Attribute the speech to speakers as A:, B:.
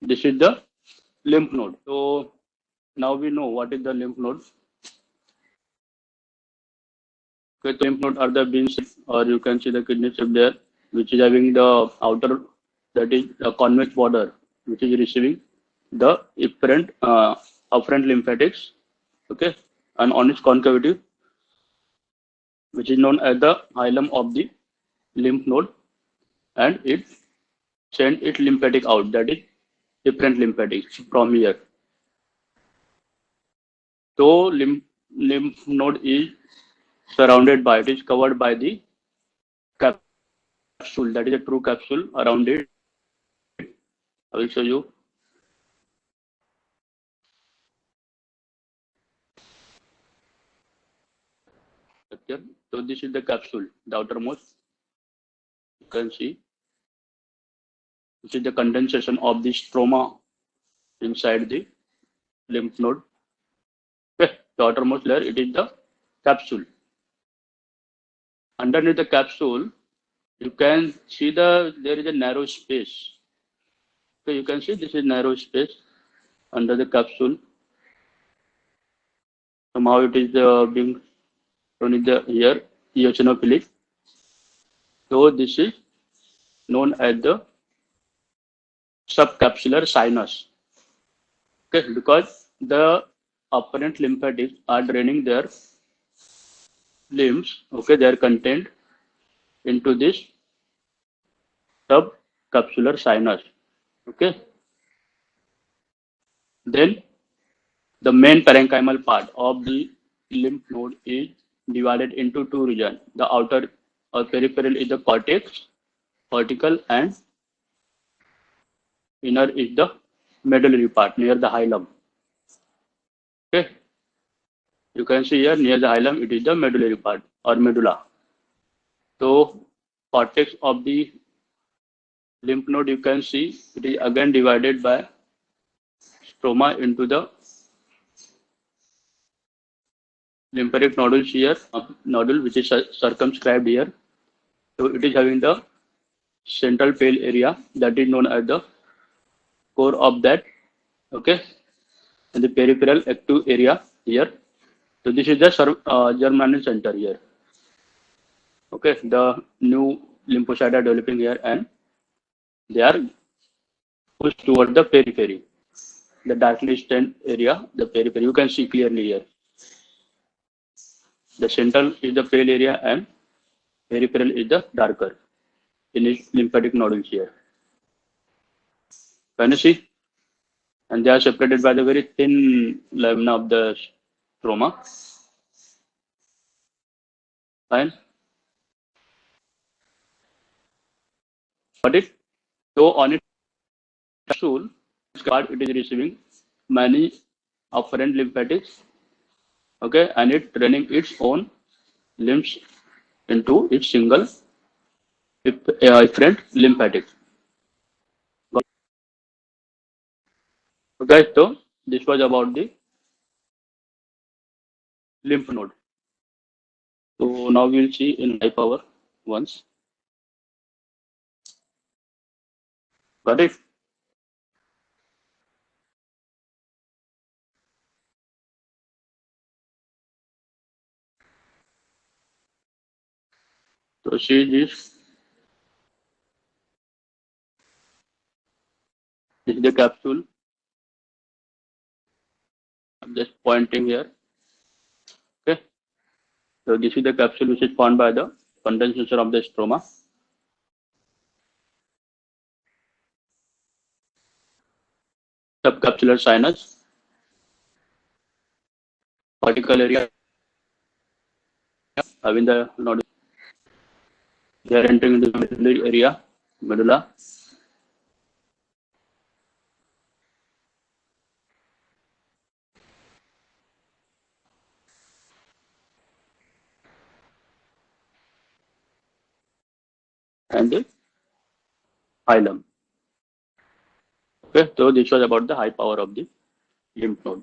A: This is the lymph node. So now we know what is the lymph node. Okay, so lymph node are the bean shape, or you can see the kidney shape there, which is having the outer, that is a convex border, which is receiving the afferent lymphatics. Okay, and on its concavity, which is known as the hilum of the lymph node, and it send its lymphatic out, that is different lymphatics from here. So lymph node is surrounded by, it is covered by the capsule, that is a true capsule around it. I will show you. So this is the capsule, the outermost. You can see this is the condensation of the stroma inside the lymph node. Okay, the outermost layer, it is the capsule. Underneath the capsule, you can see there is a narrow space. Okay, you can see this is narrow space under the capsule. Somehow it is being shown in the here eosinophilic. So this is known as the subcapsular sinus. Okay, because the apparent lymphatics are draining their limbs. Okay, they are contained into this subcapsular sinus. Okay, then the main parenchymal part of the lymph node is divided into two regions. The outer or peripheral is the cortex, cortical, and inner is the medullary part near the hilum. Okay, you can see here near the hilum, it is the medullary part or medulla. So cortex of the lymph node, you can see it is again divided by stroma into the lymphatic nodules here, nodule which is circumscribed here. So it is having the central pale area that is known as the core of that. Okay, and the peripheral active area here. So this is the germinal center here. Okay, the new lymphocytes are developing here and they are pushed toward the periphery. The darkly stained area, the periphery, you can see clearly here. The central is the pale area and peripheral is the darker in its lymphatic nodules here. Can you see? And they are separated by the very thin lamina of the stroma. Fine. Got it? So on its capsule, it is receiving many afferent lymphatics. Okay, and it running its own lymph into its single efferent lymphatic. Okay, so this was about the lymph node. So now we will see in high power once. Got it? So see this. This is the capsule. I'm just pointing here. Okay. So this is the capsule which is formed by the condensation of the stroma. Subcapsular sinus, cortical area having the nodule. They are entering into the medullary area, medulla. And the hilum. Okay, so this was about the high power of the lymph node.